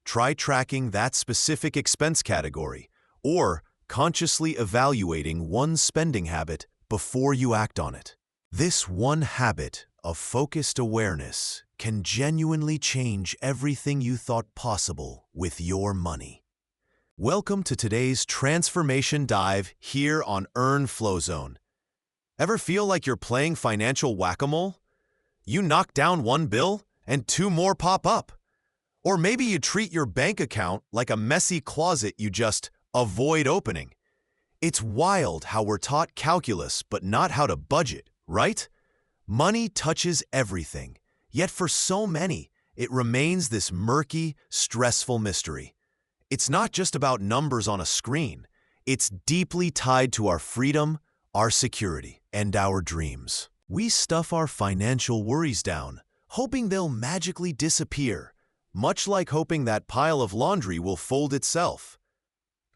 Try tracking that specific expense category, or consciously evaluating one spending habit before you act on it. This one habit of focused awareness can genuinely change everything you thought possible with your money. Welcome to today's Transformation Dive here on Earn Flow Zone. Ever feel like you're playing financial whack-a-mole? You knock down one bill and two more pop up. Or maybe you treat your bank account like a messy closet you just avoid opening. It's wild how we're taught calculus but not how to budget, right? Money touches everything, yet for so many, it remains this murky, stressful mystery. It's not just about numbers on a screen. It's deeply tied to our freedom, our security, and our dreams. We stuff our financial worries down, hoping they'll magically disappear, much like hoping that pile of laundry will fold itself.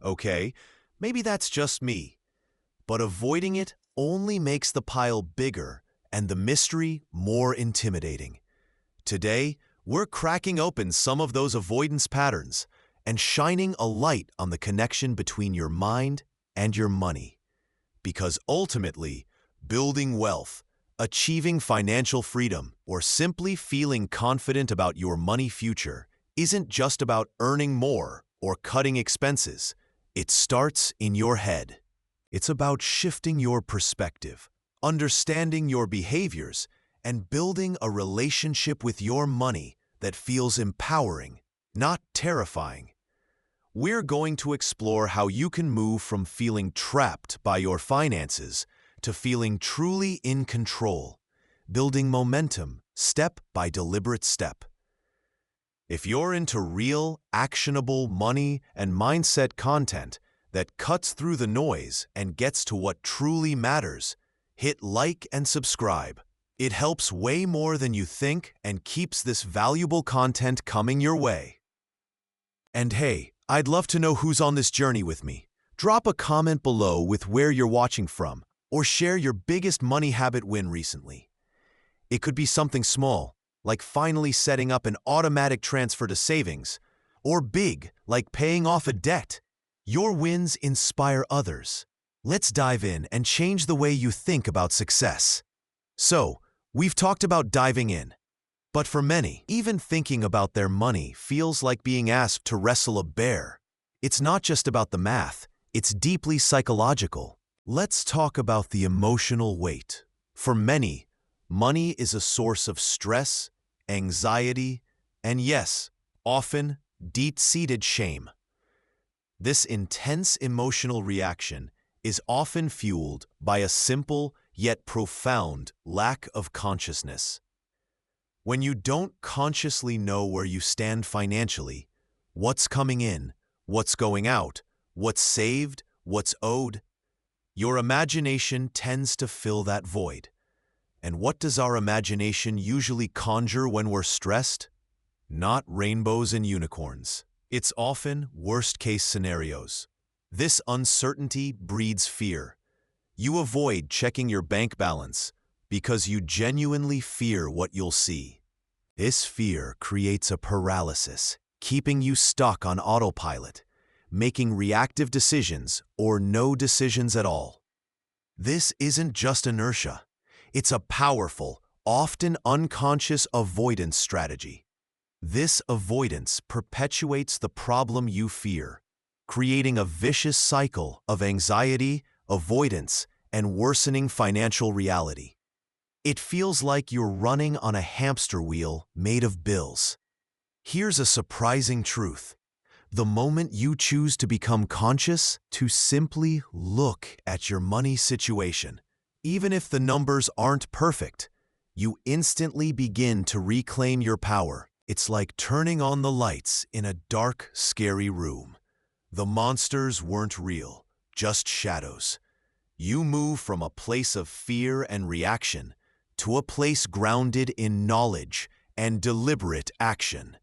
Okay, maybe that's just me, but avoiding it only makes the pile bigger and the mystery more intimidating. Today, we're cracking open some of those avoidance patterns and shining a light on the connection between your mind and your money. Because ultimately, building wealth, achieving financial freedom, or simply feeling confident about your money future isn't just about earning more or cutting expenses. It starts in your head. It's about shifting your perspective, understanding your behaviors, and building a relationship with your money that feels empowering, not terrifying. We're going to explore how you can move from feeling trapped by your finances to feeling truly in control, building momentum step by deliberate step. If you're into real, actionable money and mindset content that cuts through the noise and gets to what truly matters, hit like and subscribe. It helps way more than you think and keeps this valuable content coming your way. And hey, I'd love to know who's on this journey with me. Drop a comment below with where you're watching from, or share your biggest money habit win recently. It could be something small, like finally setting up an automatic transfer to savings, or big, like paying off a debt. Your wins inspire others. Let's dive in and change the way you think about success. So, we've talked about diving in. But for many, even thinking about their money feels like being asked to wrestle a bear. It's not just about the math, it's deeply psychological. Let's talk about the emotional weight. For many, money is a source of stress, anxiety, and yes, often deep-seated shame. This intense emotional reaction is often fueled by a simple yet profound lack of consciousness. When you don't consciously know where you stand financially, what's coming in, what's going out, what's saved, what's owed, your imagination tends to fill that void. And what does our imagination usually conjure when we're stressed? Not rainbows and unicorns. It's often worst-case scenarios. This uncertainty breeds fear. You avoid checking your bank balance because you genuinely fear what you'll see. This fear creates a paralysis, keeping you stuck on autopilot, making reactive decisions or no decisions at all. This isn't just inertia. It's a powerful, often unconscious avoidance strategy. This avoidance perpetuates the problem you fear, creating a vicious cycle of anxiety, avoidance, and worsening financial reality. It feels like you're running on a hamster wheel made of bills. Here's a surprising truth. The moment you choose to become conscious, to simply look at your money situation, even if the numbers aren't perfect, you instantly begin to reclaim your power. It's like turning on the lights in a dark, scary room. The monsters weren't real, just shadows. You move from a place of fear and reaction to a place grounded in knowledge and deliberate action.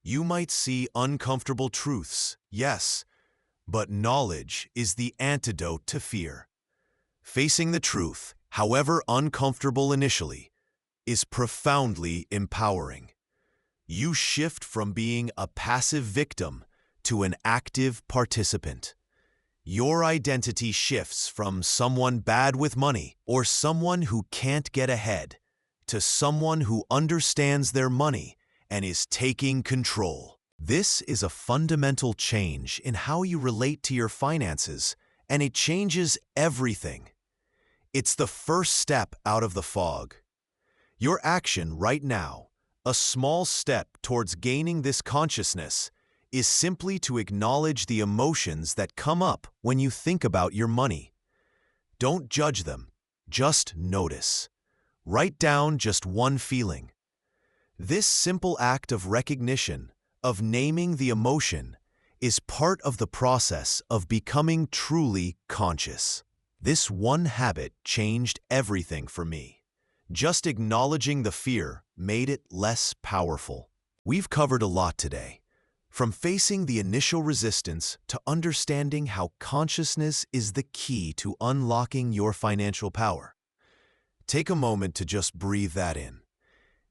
You might see uncomfortable truths, yes, but knowledge is the antidote to fear. Facing the truth, however uncomfortable initially, is profoundly empowering. You shift from being a passive victim to an active participant. Your identity shifts from someone bad with money or someone who can't get ahead to someone who understands their money and is taking control. This is a fundamental change in how you relate to your finances, and it changes everything. It's the first step out of the fog. Your action right now, a small step towards gaining this consciousness, is simply to acknowledge the emotions that come up when you think about your money. Don't judge them, just notice. Write down just one feeling. This simple act of recognition, of naming the emotion, is part of the process of becoming truly conscious. This one habit changed everything for me. Just acknowledging the fear made it less powerful. We've covered a lot today. From facing the initial resistance to understanding how consciousness is the key to unlocking your financial power. Take a moment to just breathe that in.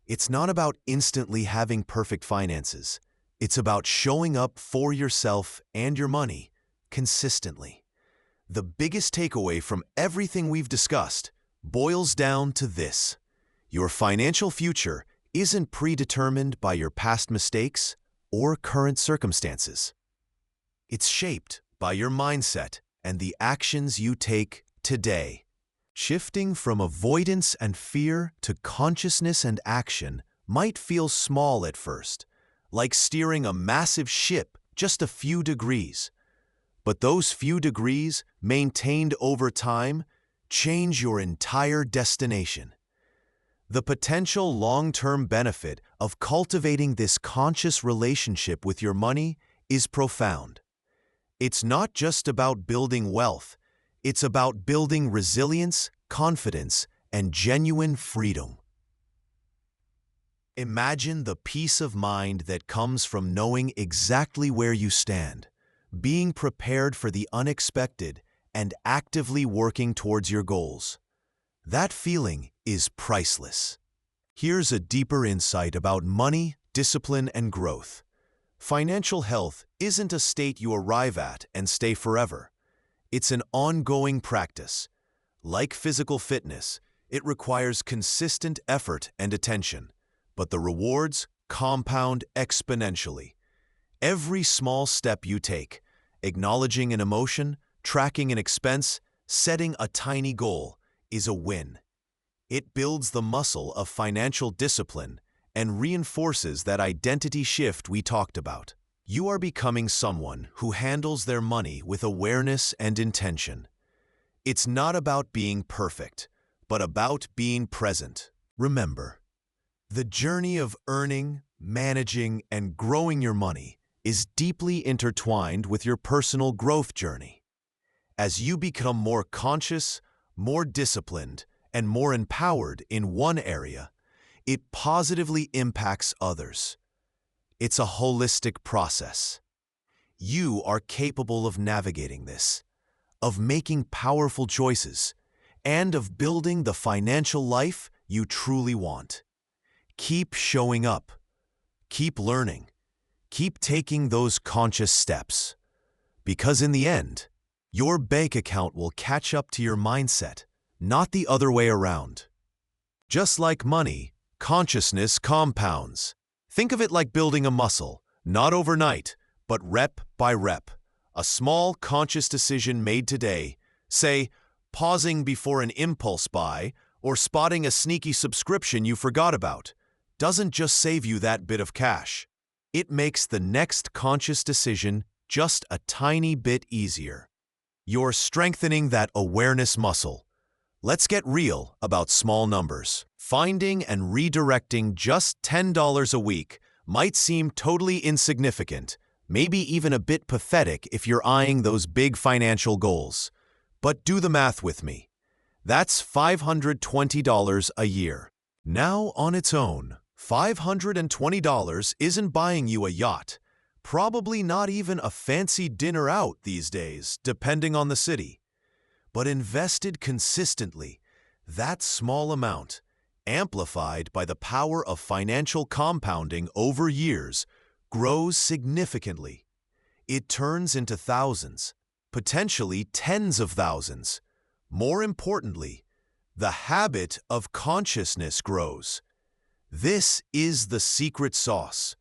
It's not about instantly having perfect finances. It's about showing up for yourself and your money consistently. The biggest takeaway from everything we've discussed boils down to this: your financial future isn't predetermined by your past mistakes or current circumstances. It's shaped by your mindset and the actions you take today. Shifting from avoidance and fear to consciousness and action might feel small at first, like steering a massive ship just a few degrees. But those few degrees, maintained over time, change your entire destination. The potential long-term benefit of cultivating this conscious relationship with your money is profound. It's not just about building wealth, it's about building resilience, confidence, and genuine freedom. Imagine the peace of mind that comes from knowing exactly where you stand, being prepared for the unexpected, and actively working towards your goals. That feeling is priceless. Here's a deeper insight about money, discipline, and growth. Financial health isn't a state you arrive at and stay forever. It's an ongoing practice. Like physical fitness, it requires consistent effort and attention, but the rewards compound exponentially. Every small step you take, acknowledging an emotion, tracking an expense, setting a tiny goal, is a win. It builds the muscle of financial discipline and reinforces that identity shift we talked about. You are becoming someone who handles their money with awareness and intention. It's not about being perfect, but about being present. Remember, the journey of earning, managing, and growing your money is deeply intertwined with your personal growth journey. As you become more conscious, more disciplined, and more empowered in one area, it positively impacts others. It's a holistic process. You are capable of navigating this, of making powerful choices, and of building the financial life you truly want. Keep showing up. Keep learning. Keep taking those conscious steps. Because in the end, your bank account will catch up to your mindset, not the other way around. Just like money, consciousness compounds. Think of it like building a muscle, not overnight, but rep by rep. A small conscious decision made today, say, pausing before an impulse buy or spotting a sneaky subscription you forgot about, doesn't just save you that bit of cash. It makes the next conscious decision just a tiny bit easier. You're strengthening that awareness muscle. Let's get real about small numbers. Finding and redirecting just $10 a week might seem totally insignificant, maybe even a bit pathetic if you're eyeing those big financial goals. But do the math with me. That's $520 a year. Now, on its own, $520 isn't buying you a yacht. Probably not even a fancy dinner out these days, depending on the city. But invested consistently, that small amount, amplified by the power of financial compounding over years, grows significantly. It turns into thousands, potentially tens of thousands. More importantly, the habit of consciousness grows. This is the secret sauce.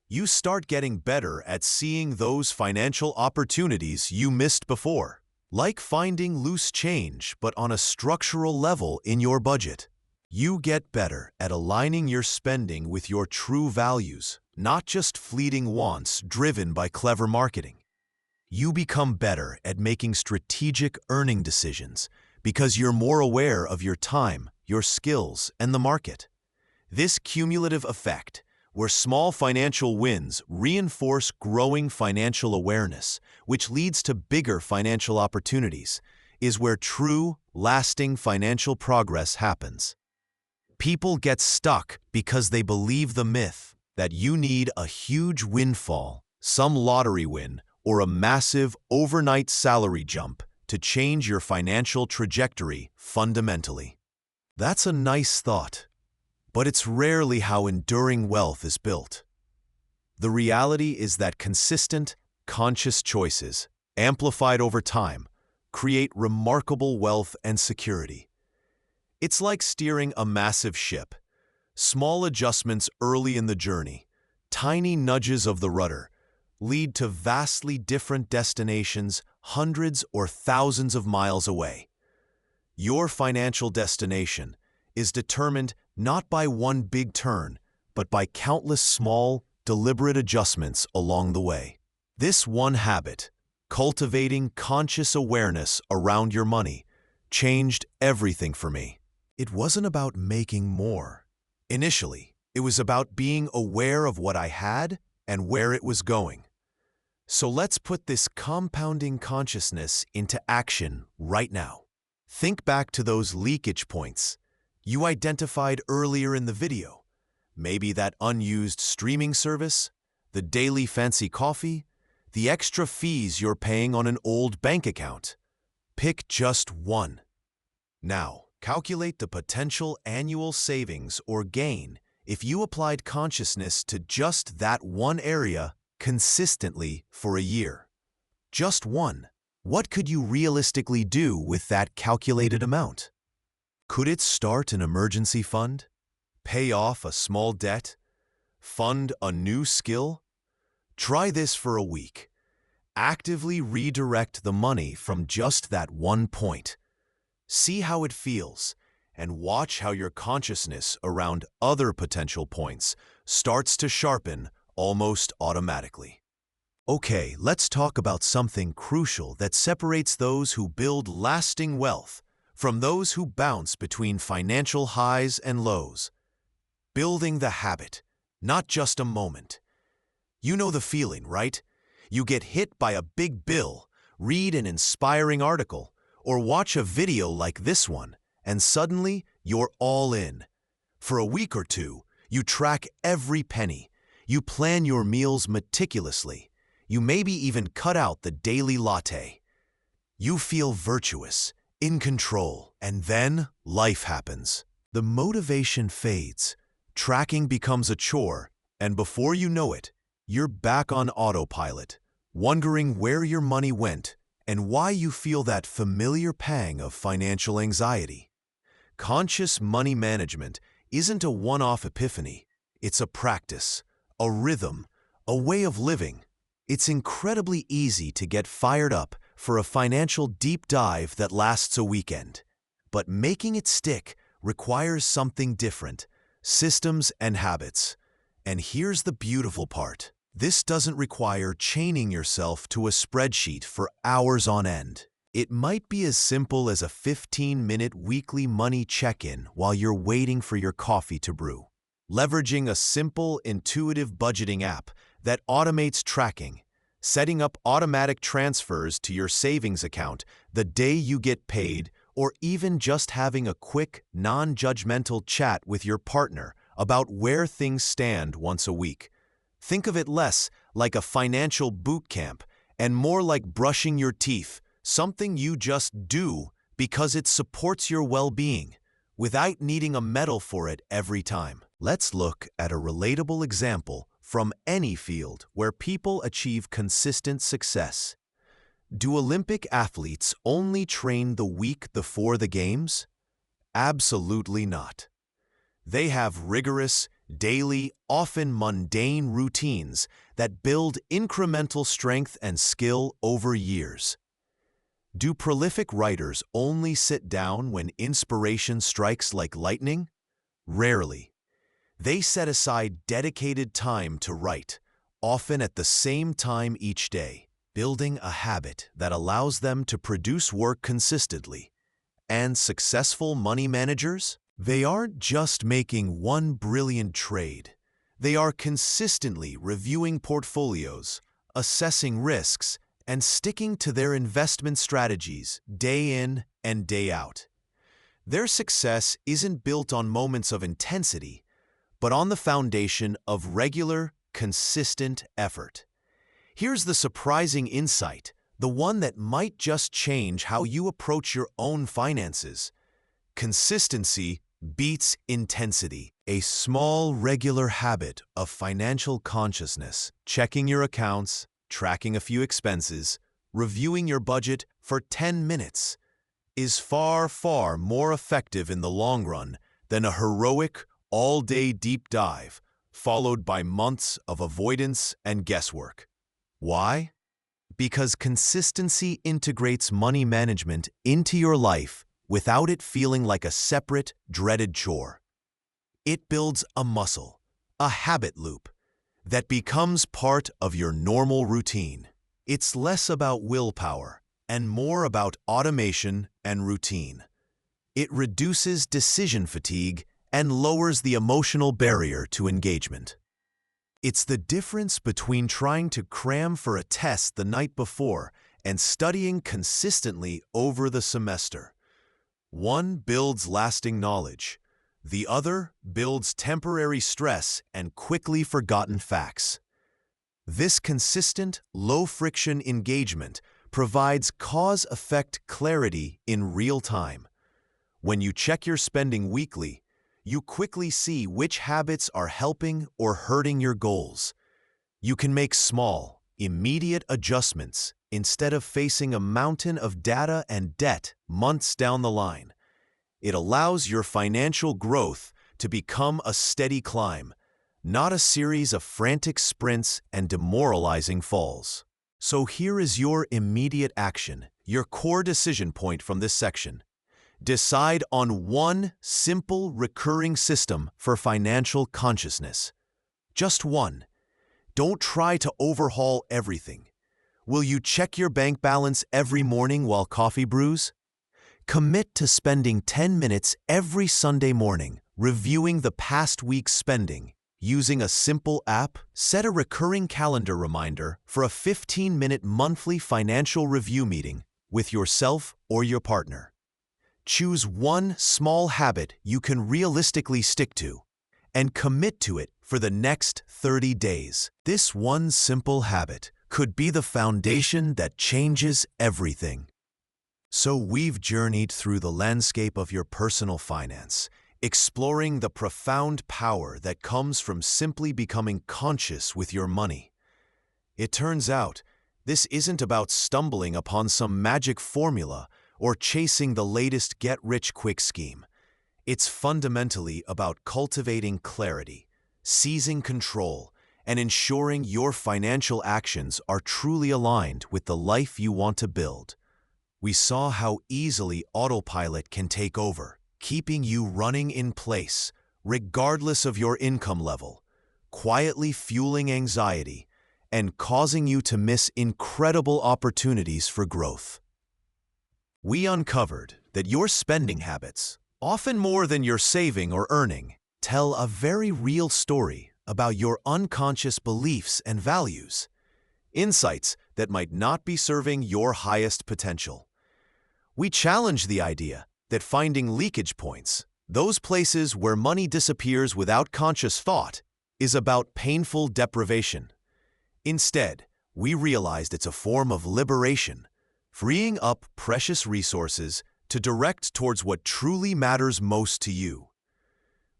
You start getting better at seeing those financial opportunities you missed before, like finding loose change but on a structural level in your budget. You get better at aligning your spending with your true values, not just fleeting wants driven by clever marketing. You become better at making strategic earning decisions because you're more aware of your time, your skills, and the market. This cumulative effect, where small financial wins reinforce growing financial awareness, which leads to bigger financial opportunities, is where true, lasting financial progress happens. People get stuck because they believe the myth that you need a huge windfall, some lottery win, or a massive overnight salary jump to change your financial trajectory fundamentally. That's a nice thought, but it's rarely how enduring wealth is built. The reality is that consistent, conscious choices, amplified over time, create remarkable wealth and security. It's like steering a massive ship. Small adjustments early in the journey, tiny nudges of the rudder, lead to vastly different destinations hundreds or thousands of miles away. Your financial destination is determined not by one big turn, but by countless small, deliberate adjustments along the way. This one habit, cultivating conscious awareness around your money, changed everything for me. It wasn't about making more. Initially, it was about being aware of what I had and where it was going. So let's put this compounding consciousness into action right now. Think back to those leakage points you identified earlier in the video. Maybe that unused streaming service, the daily fancy coffee, the extra fees you're paying on an old bank account. Pick just one. Now, calculate the potential annual savings or gain if you applied consciousness to just that one area consistently for a year. Just one. What could you realistically do with that calculated amount? Could it start an emergency fund? Pay off a small debt? Fund a new skill? Try this for a week. Actively redirect the money from just that one point. See how it feels, and watch how your consciousness around other potential points starts to sharpen almost automatically. Okay, let's talk about something crucial that separates those who build lasting wealth From those who bounce between financial highs and lows. Building the habit, not just a moment. You know the feeling, right? You get hit by a big bill, read an inspiring article, or watch a video like this one, and suddenly you're all in. For a week or two, you track every penny. You plan your meals meticulously. You maybe even cut out the daily latte. You feel virtuous, in control, and then life happens. The motivation fades. Tracking becomes a chore, and before you know it, you're back on autopilot, wondering where your money went and why you feel that familiar pang of financial anxiety. Conscious money management isn't a one-off epiphany. It's a practice, a rhythm, a way of living. It's incredibly easy to get fired up for a financial deep dive that lasts a weekend. But making it stick requires something different: systems and habits. And here's the beautiful part. This doesn't require chaining yourself to a spreadsheet for hours on end. It might be as simple as a 15-minute weekly money check-in while you're waiting for your coffee to brew. Leveraging a simple, intuitive budgeting app that automates tracking, setting up automatic transfers to your savings account the day you get paid, or even just having a quick, non-judgmental chat with your partner about where things stand once a week. Think of it less like a financial boot camp and more like brushing your teeth, something you just do because it supports your well-being, without needing a medal for it every time. Let's look at a relatable example from any field where people achieve consistent success. Do Olympic athletes only train the week before the games? Absolutely not. They have rigorous, daily, often mundane routines that build incremental strength and skill over years. Do prolific writers only sit down when inspiration strikes like lightning? Rarely. They set aside dedicated time to write, often at the same time each day, building a habit that allows them to produce work consistently. And successful money managers? They aren't just making one brilliant trade. They are consistently reviewing portfolios, assessing risks, and sticking to their investment strategies day in and day out. Their success isn't built on moments of intensity, but on the foundation of regular, consistent effort. Here's the surprising insight, the one that might just change how you approach your own finances. Consistency beats intensity. A small, regular habit of financial consciousness, checking your accounts, tracking a few expenses, reviewing your budget for 10 minutes, is far, far more effective in the long run than a heroic, all-day deep dive, followed by months of avoidance and guesswork. Why? Because consistency integrates money management into your life without it feeling like a separate, dreaded chore. It builds a muscle, a habit loop, that becomes part of your normal routine. It's less about willpower and more about automation and routine. It reduces decision fatigue and lowers the emotional barrier to engagement. It's the difference between trying to cram for a test the night before and studying consistently over the semester. One builds lasting knowledge. The other builds temporary stress and quickly forgotten facts. This consistent, low-friction engagement provides cause-effect clarity in real time. When you check your spending weekly, you quickly see which habits are helping or hurting your goals. You can make small, immediate adjustments instead of facing a mountain of data and debt months down the line. It allows your financial growth to become a steady climb, not a series of frantic sprints and demoralizing falls. So here is your immediate action, your core decision point from this section. Decide on one simple, recurring system for financial consciousness. Just one. Don't try to overhaul everything. Will you check your bank balance every morning while coffee brews? Commit to spending 10 minutes every Sunday morning reviewing the past week's spending. Using a simple app, set a recurring calendar reminder for a 15-minute monthly financial review meeting with yourself or your partner. Choose one small habit you can realistically stick to and commit to it for the next 30 days. This one simple habit could be the foundation that changes everything. So we've journeyed through the landscape of your personal finance, exploring the profound power that comes from simply becoming conscious with your money. It turns out, this isn't about stumbling upon some magic formula or chasing the latest get-rich-quick scheme. It's fundamentally about cultivating clarity, seizing control, and ensuring your financial actions are truly aligned with the life you want to build. We saw how easily autopilot can take over, keeping you running in place, regardless of your income level, quietly fueling anxiety and causing you to miss incredible opportunities for growth. We uncovered that your spending habits, often more than your saving or earning, tell a very real story about your unconscious beliefs and values, insights that might not be serving your highest potential. We challenge the idea that finding leakage points, those places where money disappears without conscious thought, is about painful deprivation. Instead, we realized it's a form of liberation, freeing up precious resources to direct towards what truly matters most to you.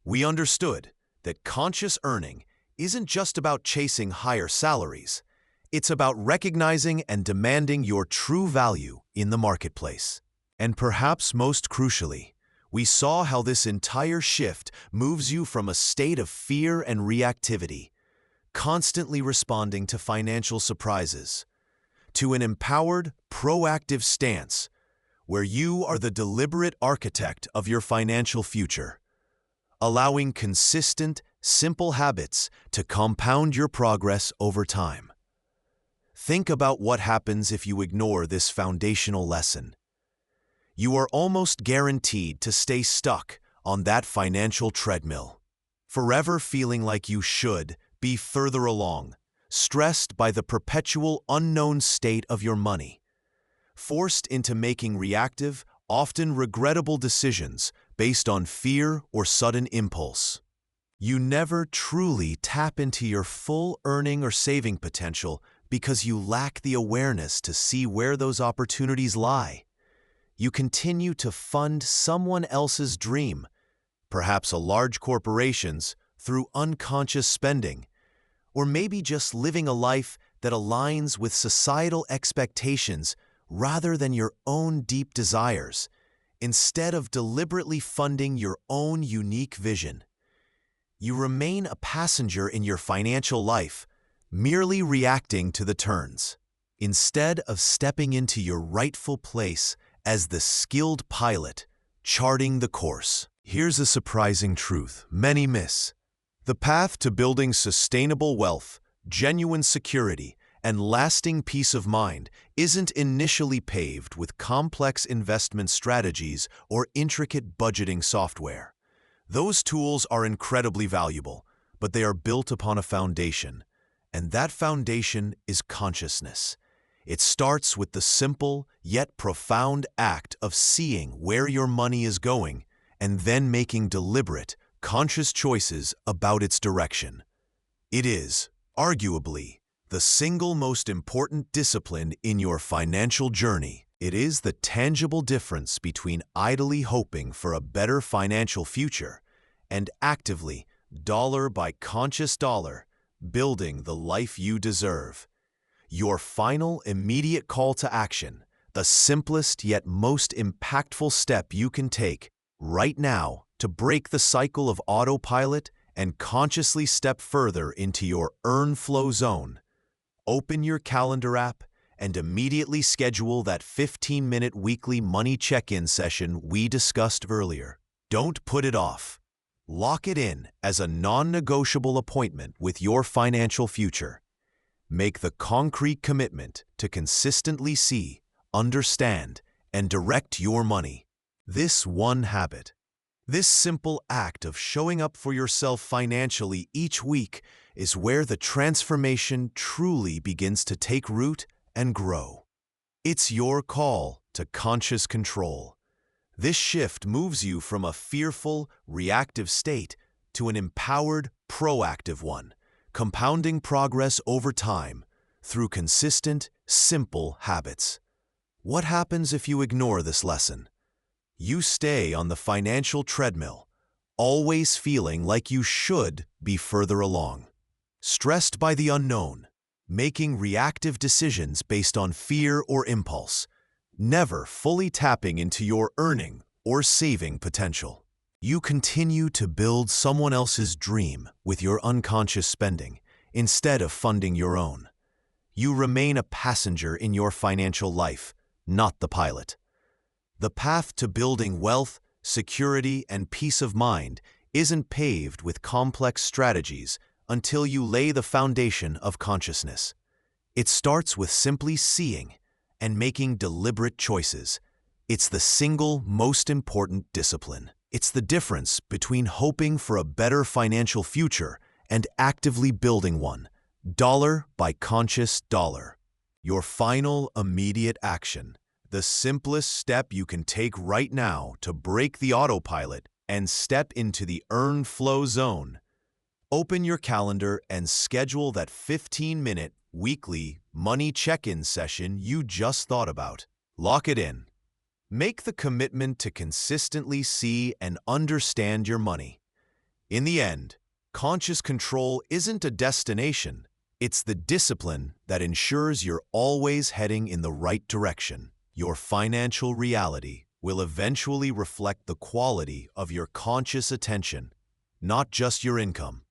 We understood that conscious earning isn't just about chasing higher salaries. It's about recognizing and demanding your true value in the marketplace. And perhaps most crucially, we saw how this entire shift moves you from a state of fear and reactivity, constantly responding to financial surprises, to an empowered, proactive stance where you are the deliberate architect of your financial future, allowing consistent, simple habits to compound your progress over time. Think about what happens if you ignore this foundational lesson. You are almost guaranteed to stay stuck on that financial treadmill, forever feeling like you should be further along, stressed by the perpetual unknown state of your money, forced into making reactive, often regrettable decisions based on fear or sudden impulse. You never truly tap into your full earning or saving potential because you lack the awareness to see where those opportunities lie. You continue to fund someone else's dream, perhaps a large corporation's, through unconscious spending, or maybe just living a life that aligns with societal expectations rather than your own deep desires, instead of deliberately funding your own unique vision. You remain a passenger in your financial life, merely reacting to the turns, instead of stepping into your rightful place as the skilled pilot, charting the course. Here's a surprising truth many miss. The path to building sustainable wealth, genuine security, and lasting peace of mind isn't initially paved with complex investment strategies or intricate budgeting software. Those tools are incredibly valuable, but they are built upon a foundation, and that foundation is consciousness. It starts with the simple yet profound act of seeing where your money is going and then making deliberate, conscious choices about its direction. It is, arguably, the single most important discipline in your financial journey. It is the tangible difference between idly hoping for a better financial future and actively, dollar by conscious dollar, building the life you deserve. Your final, immediate call to action, the simplest yet most impactful step you can take right now to break the cycle of autopilot and consciously step further into your earn flow zone. Open your calendar app and immediately schedule that 15-minute weekly money check-in session we discussed earlier. Don't put it off. Lock it in as a non-negotiable appointment with your financial future. Make the concrete commitment to consistently see, understand, and direct your money, This one habit, this simple act of showing up for yourself financially each week is where the transformation truly begins to take root and grow. It's your call to conscious control. This shift moves you from a fearful, reactive state to an empowered, proactive one, compounding progress over time through consistent, simple habits. What happens if you ignore this lesson? You stay on the financial treadmill, always feeling like you should be further along. Stressed by the unknown, making reactive decisions based on fear or impulse, never fully tapping into your earning or saving potential. You continue to build someone else's dream with your unconscious spending instead of funding your own. You remain a passenger in your financial life, not the pilot. The path to building wealth, security, and peace of mind isn't paved with complex strategies until you lay the foundation of consciousness. It starts with simply seeing and making deliberate choices. It's the single most important discipline. It's the difference between hoping for a better financial future and actively building one, dollar by conscious dollar. Your final immediate action, the simplest step you can take right now to break the autopilot and step into the earn flow zone. Open your calendar and schedule that 15-minute weekly money check-in session you just thought about. Lock it in. Make the commitment to consistently see and understand your money. In the end, conscious control isn't a destination. It's the discipline that ensures you're always heading in the right direction. Your financial reality will eventually reflect the quality of your conscious attention, not just your income.